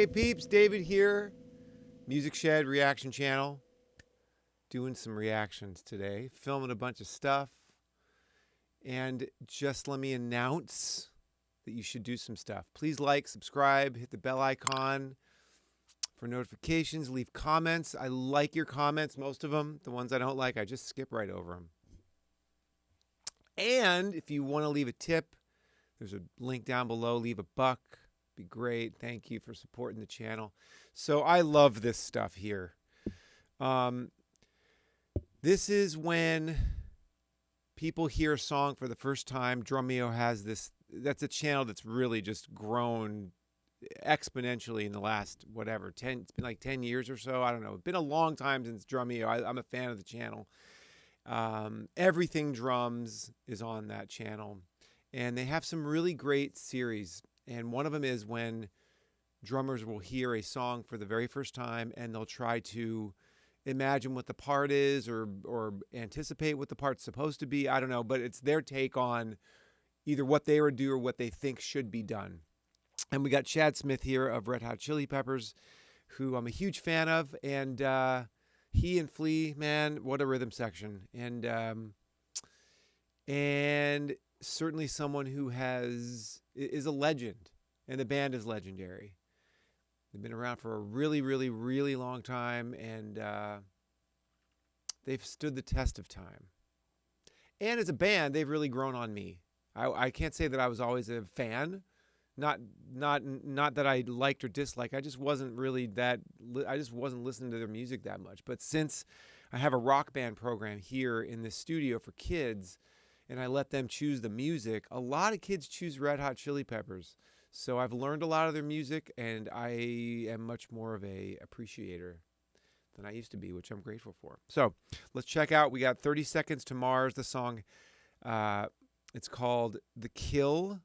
Hey peeps, David here. Music Shed Reaction Channel. Doing some reactions today. Filming a bunch of stuff. And just let me announce that you should do some stuff. Please like, subscribe, hit the bell icon for notifications. Leave comments. I like your comments, most of them. The ones I don't like, I just skip right over them. And if you want to leave a tip, there's a link down below. Leave a $1. Be great. Thank you for supporting the channel. So I love this stuff here. This is when people hear a song for the first time. Drumeo has this. That's a channel that's really just grown exponentially in the last, whatever, 10, it's been like 10 years or so. I don't know. It's been a long time since Drumeo. I'm a fan of the channel. Everything Drums is on that channel. And they have some really great series. And one of them is when drummers will hear a song for the very first time and they'll try to imagine what the part is or anticipate what the part's supposed to be. I don't know, but it's their take on either what they would do or what they think should be done. And we got Chad Smith here of Red Hot Chili Peppers, who I'm a huge fan of. And he and Flea, man, what a rhythm section. And certainly someone who is a legend, and the band is legendary. They've been around for a really, really, really long time, and they've stood the test of time. And as a band, they've really grown on me. I can't say that I was always a fan, not that I liked or disliked. I just wasn't really I just wasn't listening to their music that much. But since I have a rock band program here in this studio for kids, and I let them choose the music, a lot of kids choose Red Hot Chili Peppers. So I've learned a lot of their music, and I am much more of a appreciator than I used to be, which I'm grateful for. So let's check out. We got 30 Seconds to Mars, the song. It's called The Kill.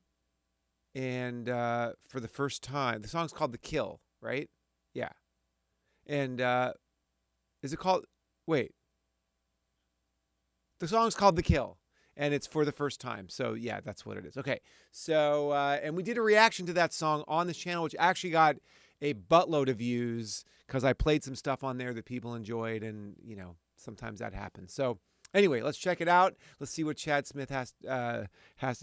And for the first time, the song's called The Kill, right? Yeah. And is it called, wait. The song's called The Kill. And it's for the first time. So, yeah, that's what it is. Okay. So, and we did a reaction to that song on this channel, which actually got a buttload of views because I played some stuff on there that people enjoyed. And, you know, sometimes that happens. So, anyway, let's check it out. Let's see what Chad Smith has to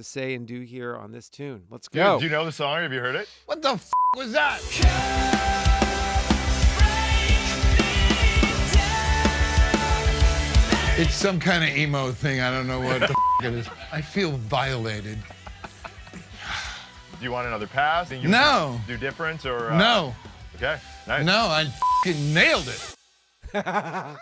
say and do here on this tune. Let's go. Dude, do you know the song? Have you heard it? What the f was that? It's some kind of emo thing. I don't know what the f it is. I feel violated. Do you want another pass? Think you No. do different or? No. Okay, nice. No, I f***ing nailed it. Oh,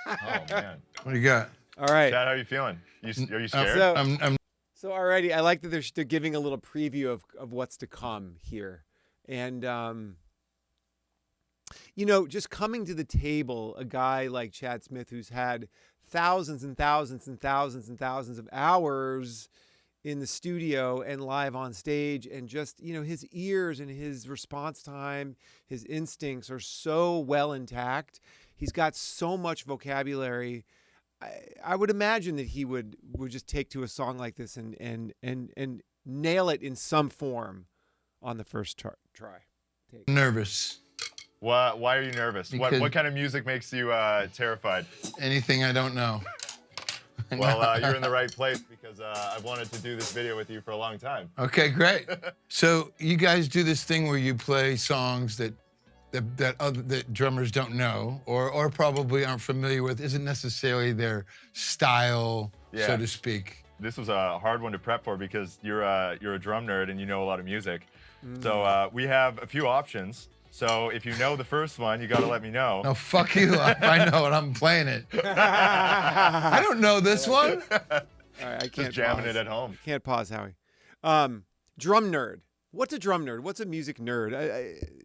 man. What do you got? All right. Chad, how are you feeling? Are you scared? So, so already, I like that they're giving a little preview of what's to come here. And, you know, just coming to the table, a guy like Chad Smith who's had thousands and thousands and thousands and thousands of hours in the studio and live on stage, and just, you know, his ears and his response time, his instincts are so well intact. He's got so much vocabulary. I would imagine that he would just take to a song like this and nail it in some form on the first try. Nervous. Why are you nervous? Because What kind of music makes you terrified? anything I don't know. Well, you're in the right place because I've wanted to do this video with you for a long time. Okay, great. So you guys do this thing where you play songs that drummers don't know or probably aren't familiar with, isn't necessarily their style, Yeah. so to speak. This was a hard one to prep for because you're a drum nerd and you know a lot of music. So we have a few options. So if you know the first one, you got to let me know. No, fuck you. I know it. I'm playing it. I don't know this one. All right, I can't Just jamming pause. it at home. Can't pause, Howie. Drum nerd. What's a drum nerd? What's a music nerd?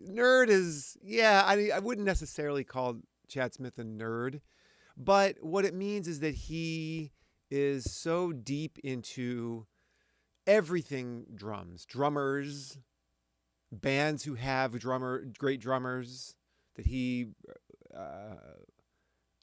Nerd is, yeah, I wouldn't necessarily call Chad Smith a nerd, but what it means is that he is so deep into everything drums, drummers, bands who have great drummers that he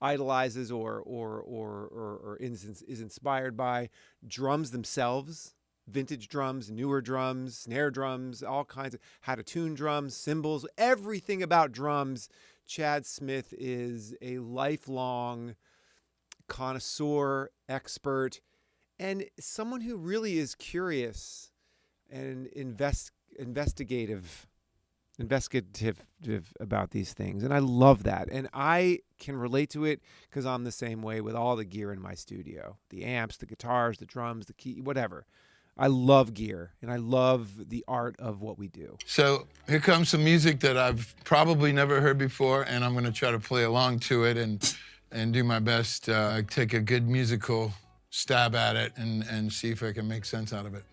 idolizes or is inspired by, drums themselves, vintage drums, newer drums, snare drums, all kinds of how to tune drums, cymbals, everything about drums. Chad Smith is a lifelong connoisseur, expert, and someone who really is curious and investigative about these things. And I love that. And I can relate to it because I'm the same way with all the gear in my studio. The amps, the guitars, the drums, the key, whatever. I love gear and I love the art of what we do. So here comes some music that I've probably never heard before, and I'm gonna try to play along to it and do my best, take a good musical stab at it and see if I can make sense out of it.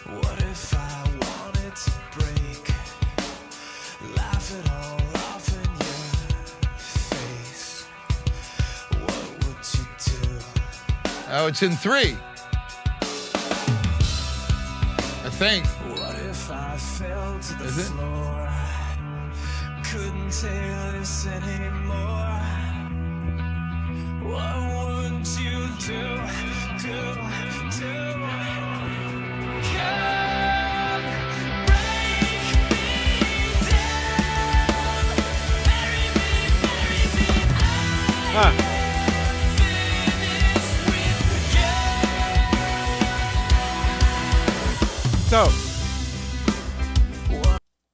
What if I wanted to break, laugh it all off in your face? What would you do? Oh, it's in 3. I think. What if I fell to the Is it? floor? Couldn't take this anymore. What would you do? Come break me down, bury me Huh. So,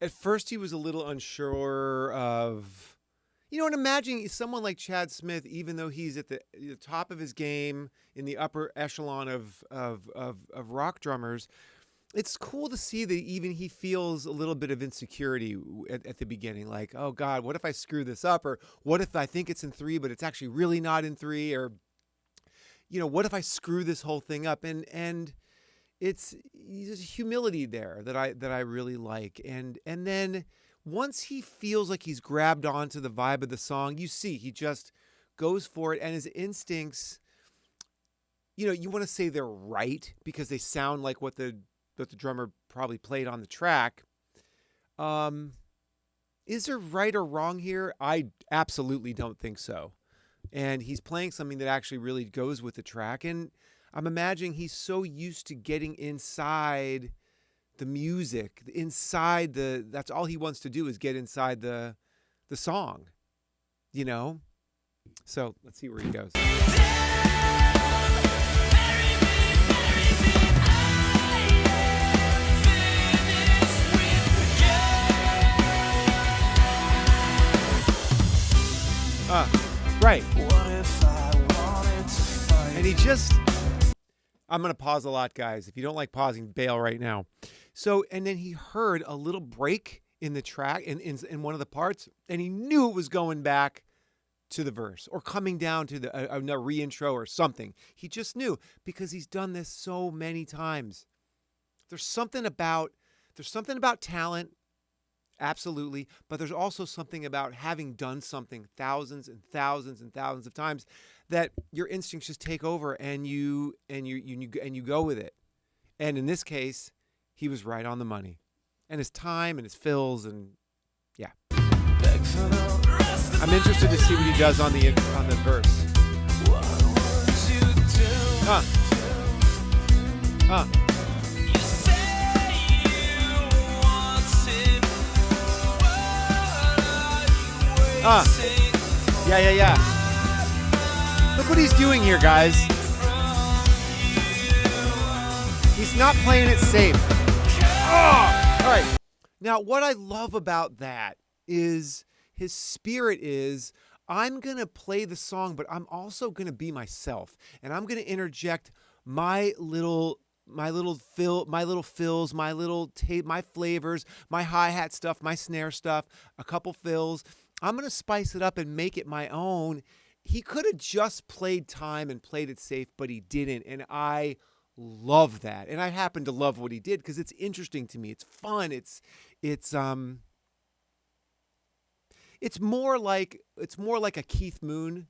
at first he was a little unsure of, and imagine someone like Chad Smith, even though he's at the top of his game in the upper echelon of rock drummers, it's cool to see that even he feels a little bit of insecurity at the beginning. Like, oh God, what if I screw this up? Or what if I think it's in 3, but it's actually really not in 3? Or, what if I screw this whole thing up? And there's humility there that I really like. And then once he feels like he's grabbed onto the vibe of the song, you see he just goes for it, and his instincts, you want to say they're right because they sound like what the drummer probably played on the track. Is there right or wrong here? I absolutely don't think so. And he's playing something that actually really goes with the track. And I'm imagining he's so used to getting inside the music, that's all he wants to do is get inside the song, So let's see where he goes. Right. And I'm going to pause a lot, guys. If you don't like pausing, bail right now. So, and then he heard a little break in the track, in one of the parts, and he knew it was going back to the verse or coming down to a reintro or something. He just knew because he's done this so many times. There's something about talent, absolutely, but there's also something about having done something thousands and thousands and thousands of times that your instincts just take over and you go with it. And in this case, he was right on the money. And his time and his fills and yeah. I'm interested to see what he does on the verse. Yeah. Look what he's doing here, guys. He's not playing it safe. All right. Now, what I love about that is his spirit is, I'm going to play the song, but I'm also going to be myself. And I'm going to interject my little fills, my flavors, my hi-hat stuff, my snare stuff, a couple fills. I'm going to spice it up and make it my own. He could have just played time and played it safe, but he didn't. And I love that. And I happen to love what he did because it's interesting to me. It's fun. It's more like a Keith Moon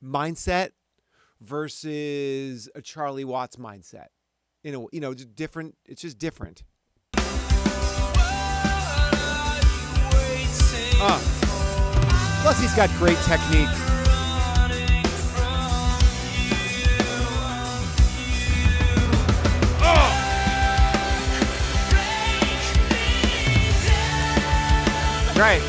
mindset versus a Charlie Watts mindset. Just different. It's just different. Plus, he's got great technique. Right.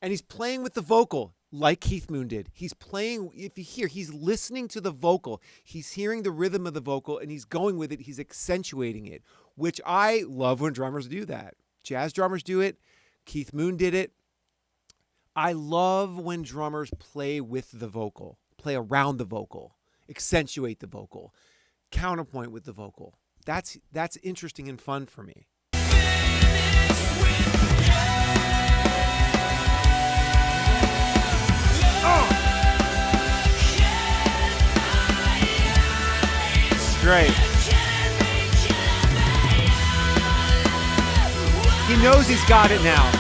And he's playing with the vocal like Keith Moon did. He's playing, if you hear, he's listening to the vocal. He's hearing the rhythm of the vocal and he's going with it. He's accentuating it, which I love when drummers do that. Jazz drummers do it. Keith Moon did it. I love when drummers play with the vocal, play around the vocal, accentuate the vocal, counterpoint with the vocal. That's interesting and fun for me. Great. He knows he's got it now.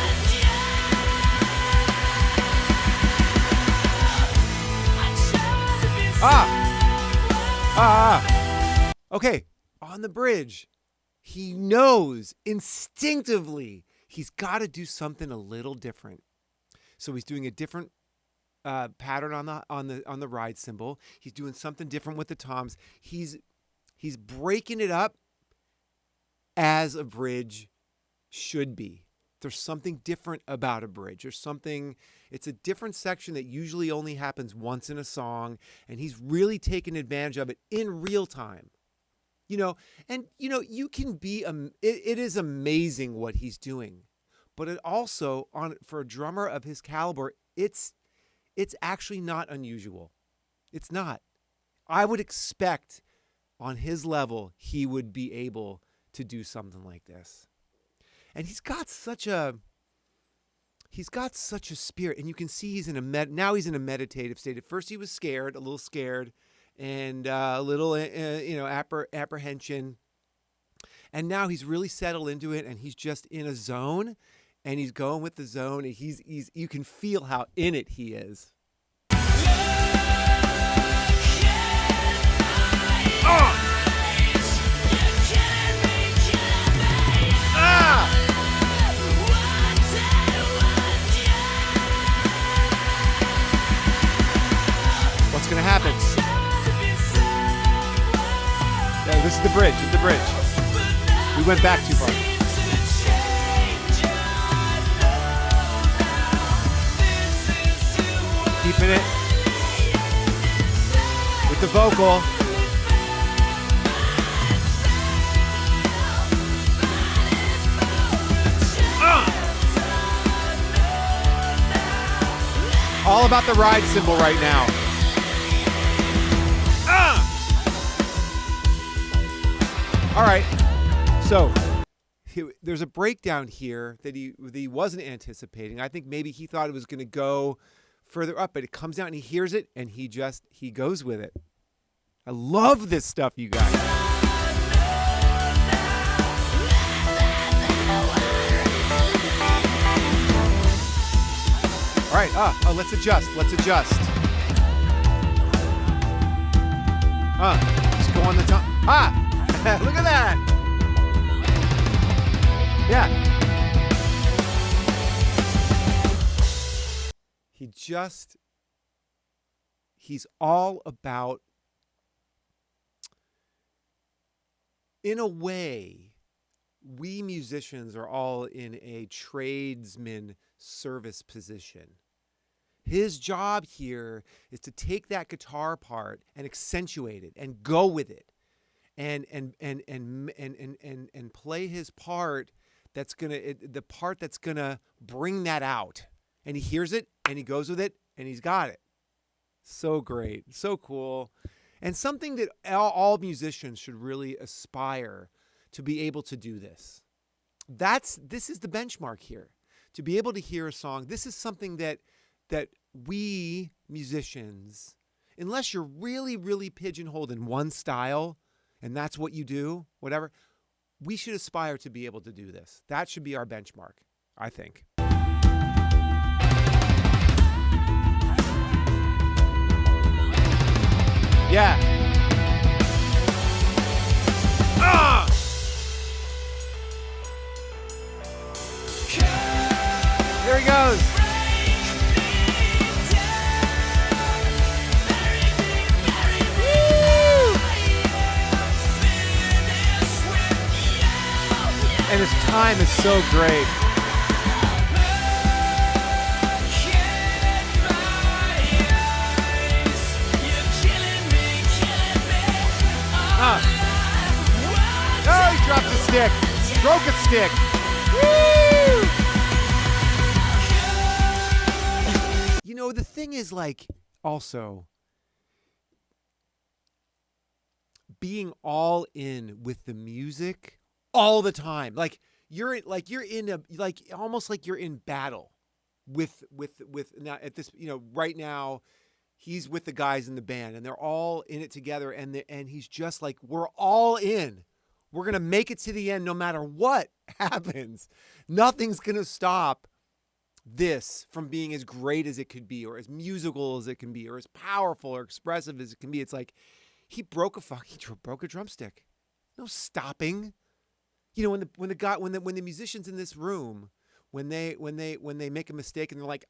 Okay, on the bridge, he knows instinctively he's got to do something a little different. So he's doing a different pattern on the ride cymbal. He's doing something different with the toms. He's breaking it up as a bridge should be. There's something different about a bridge. It's a different section that usually only happens once in a song, and he's really taking advantage of it in real time. You can be, it is amazing what he's doing, but it also, for a drummer of his caliber, it's actually not unusual. It's not. I would expect on his level, he would be able to do something like this. And he's got such a spirit, and you can see he's in now he's in a meditative state. At first he was a little scared, and a little apprehension. And now he's really settled into it, and he's just in a zone, and he's going with the zone, and you can feel how in it he is. What's going to happen? Yeah, this is the bridge. It's the bridge. We went back too far. Keeping it with the vocal. All about the ride cymbal right now. All right, so there's a breakdown here that he wasn't anticipating. I think maybe he thought it was going to go further up, but it comes out and he hears it and he goes with it. I love this stuff, you guys. All right, let's adjust. Let's go on the top. Look at that. Yeah. He's all about, in a way, we musicians are all in a tradesman service position. His job here is to take that guitar part and accentuate it and go with it and play his part the part that's gonna bring that out. And he hears it and he goes with it and he's got it. So great, so cool. And something that all musicians should really aspire to be able to do this. This is the benchmark here. To be able to hear a song, this is something that we musicians, unless you're really, really pigeonholed in one style, and that's what you do, whatever, we should aspire to be able to do this. That should be our benchmark, I think. Yeah. Here he goes. Woo! And his time is so great. Oh, he dropped a stick. Broke a stick. Woo! You know, the thing is, like, also being all in with the music all the time. Like you're in a, like, almost like you're in battle with now at this, you know, right now he's with the guys in the band and they're all in it together, and he's just like, we're all in. We're going to make it to the end no matter what happens. Nothing's going to stop this from being as great as it could be, or as musical as it can be, or as powerful or expressive as it can be. It's like he broke a drumstick. No stopping. You know, when the musicians in this room, when they make a mistake and they're like,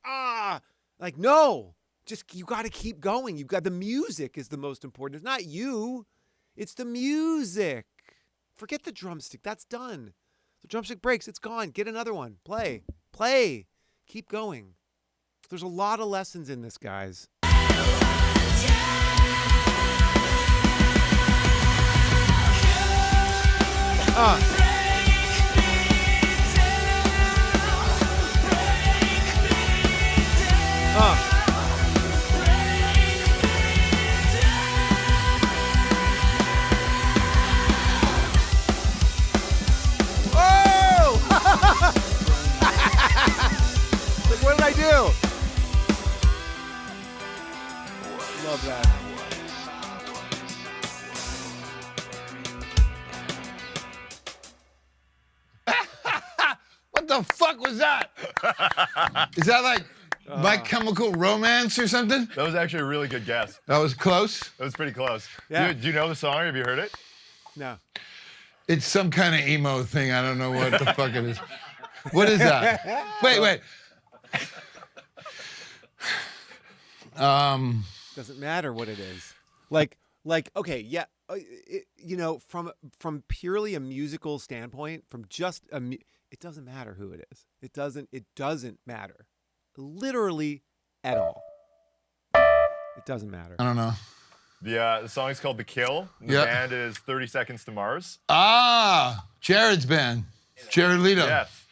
like, no, just, you got to keep going. You got, the music is the most important. It's not you. It's the music. Forget the drumstick. That's done. The drumstick breaks. It's gone. Get another one. Play. Keep going. There's a lot of lessons in this, guys. Like, what did I do? Love that. What the fuck was that? Is that like My Chemical Romance or something? That was actually a really good guess. That was close. That was pretty close. Yeah. Do you know the song? Have you heard it? No. It's some kind of emo thing. I don't know what the fuck it is. What is that? Wait. Doesn't matter what it is. Like, okay, yeah, you know, from purely a musical standpoint, from just it doesn't matter who it is. It doesn't matter, literally, at all. It doesn't matter. I don't know. The song is called The Kill. The Yep. band is 30 Seconds to Mars. Jared's band. Jared Leto. Yes.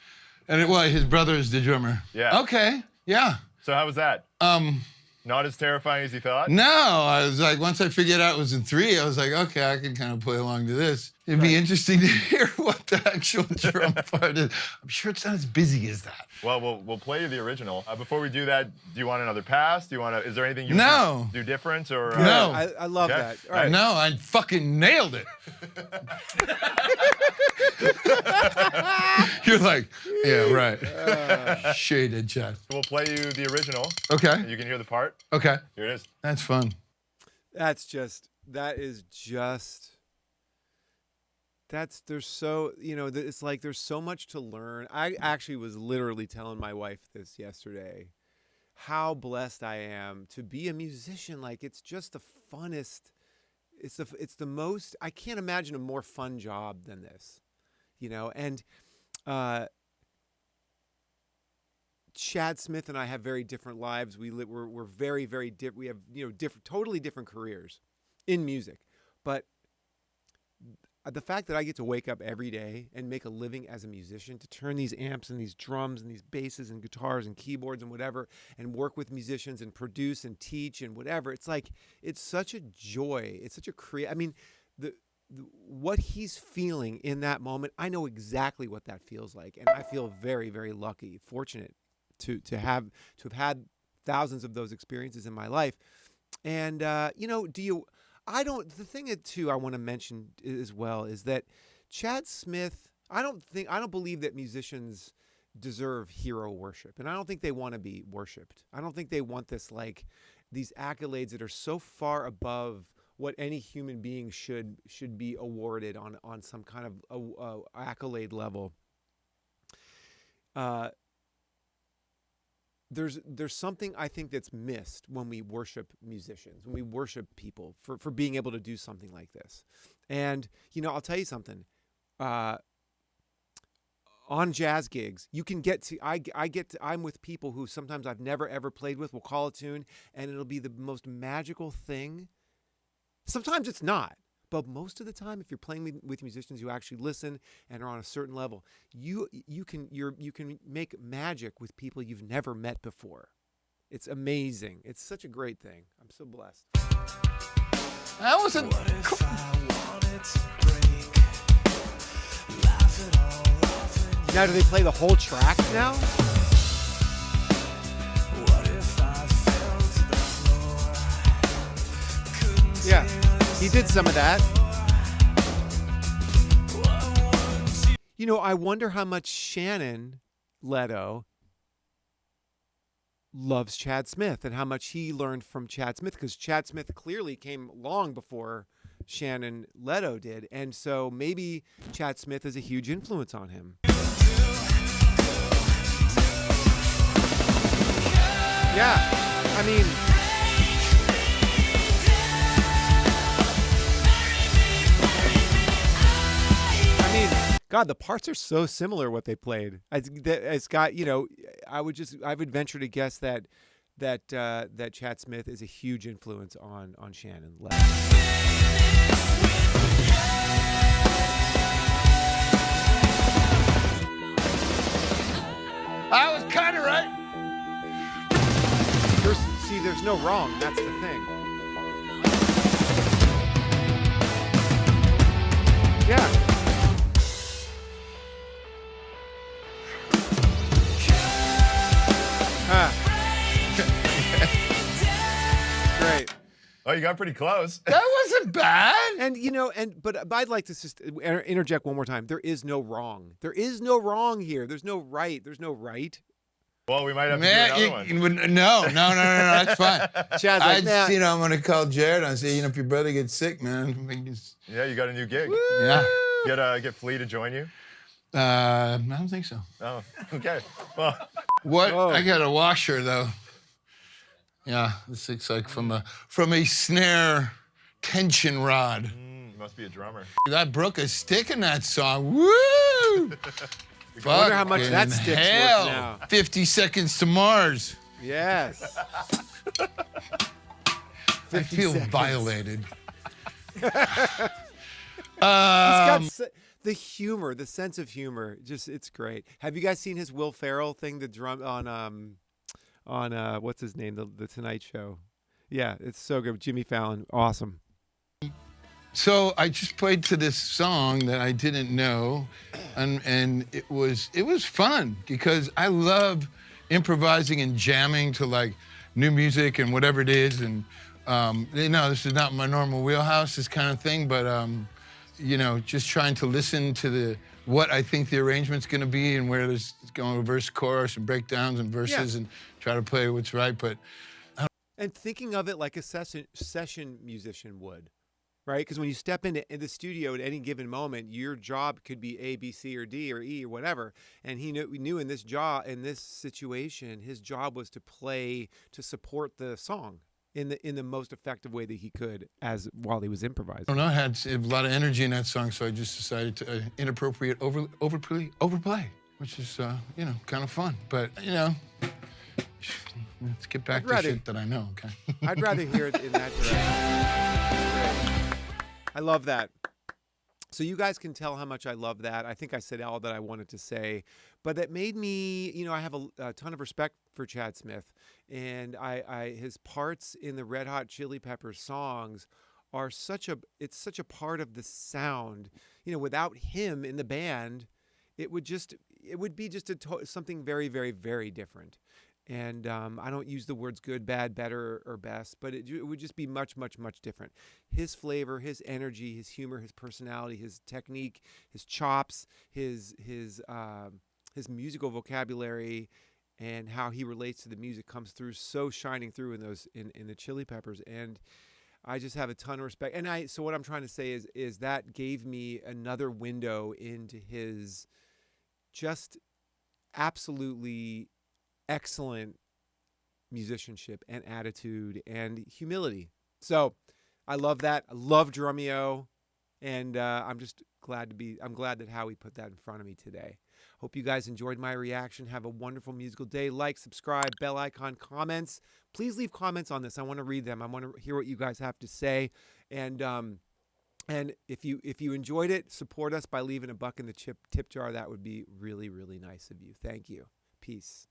And his brother is the drummer. Yeah. Okay. Yeah. So how was that? Not as terrifying as you thought? No, I was like, once I figured out it was in 3, I was like, okay, I can kind of play along to this. It'd be interesting to hear what the actual drum part is. I'm sure it's not as busy as that. Well, we'll play you the original. Before we do that, do you want another pass? Is there anything you No. would do different? Or No. I love Okay. that. All right. No, I fucking nailed it. You're like, yeah, right. Shaded chat. We'll play you the original. Okay. You can hear the part. Okay. Here it is. That's fun. There's so, you know, it's like there's so much to learn. I actually was literally telling my wife this yesterday, how blessed I am to be a musician. Like, it's just the funnest. It's the most, I can't imagine a more fun job than this, you know. And Chad Smith and I have very different lives. We're very, very different. We have, you know, totally different careers in music. But the fact that I get to wake up every day and make a living as a musician, to turn these amps and these drums and these basses and guitars and keyboards and whatever, and work with musicians and produce and teach and whatever, it's like, it's such a joy. It's such a I mean, what he's feeling in that moment, I know exactly what that feels like, and I feel very, very lucky, fortunate to have had thousands of those experiences in my life. And you know, the thing that too I want to mention as well is that Chad Smith, I don't believe that musicians deserve hero worship, and I don't think they want to be worshipped. I don't think they want this, like, these accolades that are so far above what any human being should be awarded on some kind of accolade level. There's something I think that's missed when we worship musicians, when we worship people for being able to do something like this. And, you know, I'll tell you something. on jazz gigs. You can get to, I'm with people who sometimes I've never ever played with. We'll call a tune and it'll be the most magical thing. Sometimes it's not, but most of the time, if you're playing with musicians who actually listen and are on a certain level, you can make magic with people you've never met before. It's amazing. It's such a great thing. I'm so blessed. That wasn't. What if I wanted to break? Laugh it all off and Now, do they play the whole track now? what if I fell to the floor? Couldn't Yeah, tell he did some of that. what would you You know, I wonder how much Shannon Leto loves Chad Smith and how much he learned from Chad Smith, because Chad Smith clearly came long before Shannon Leto did. And so maybe Chad Smith is a huge influence on him. Yeah, I mean, God, the parts are so similar what they played. It's got, you know, I would venture to guess that Chad Smith is a huge influence on Shannon Leto. I was kind of right. There's no wrong. That's the thing. Yeah. Great. Oh, you got pretty close. That wasn't bad. And you know, but I'd like to just interject one more time. There is no wrong. There is no wrong here. There's no right. There's no right. Well, we might have to do another one. No, that's fine. Chad's like, nah. I'm gonna call Jared and say, if your brother gets sick, man, we just, Yeah, you got a new gig. yeah. Get Flea to join you. I don't think so. Oh, okay. Well, What? Whoa. I got a washer though. Yeah, this looks like from a snare tension rod. must be a drummer. I broke a stick in that song. Woo! I wonder how much that stick's worth hell. now. 50 Seconds to Mars. Yes. I feel violated. He's got the humor, the sense of humor. Just, it's great. Have you guys seen his Will Ferrell thing? The drum on what's his name? The Tonight Show. Yeah, it's so good. Jimmy Fallon, awesome. So I just played to this song that I didn't know, and it was fun because I love improvising and jamming to like new music and whatever it is, and this is not my normal wheelhouse, this kind of thing, but just trying to listen to what I think the arrangement's going to be and where there's going to verse, chorus, and breakdowns and verses, and try to play what's right, but. And thinking of it like a session musician would. Right? Because when you step in the studio at any given moment, your job could be A, B, C, or D, or E, or whatever. And he knew in this situation, his job was to play to support the song in the most effective way that he could while he was improvising. I don't know, I had a lot of energy in that song, so I just decided to inappropriate overplay, which is kind of fun. But let's get back to shit that I know. Okay. I'd rather hear it in that direction. Great. I love that. So you guys can tell how much I love that. I think I said all that I wanted to say, but that made me, I have a ton of respect for Chad Smith, and his parts in the Red Hot Chili Peppers songs are such a part of the sound. Without him in the band, it would be something very, very, very different. And I don't use the words good, bad, better, or best, but it would just be much, much, much different. His flavor, his energy, his humor, his personality, his technique, his chops, his musical vocabulary, and how he relates to the music comes through so shining through in the Chili Peppers. And I just have a ton of respect. And so what I'm trying to say is that gave me another window into his just absolutely excellent musicianship and attitude and humility. So I love that. I love Drumeo, and I'm just I'm glad that Howie put that in front of me today. Hope you guys enjoyed my reaction. Have a wonderful musical day. Like, subscribe, bell icon, comments. Please leave comments on this. I want to read them. I want to hear what you guys have to say. And if you enjoyed it, support us by leaving a buck in the tip jar. That would be really, really nice of you. Thank you. Peace.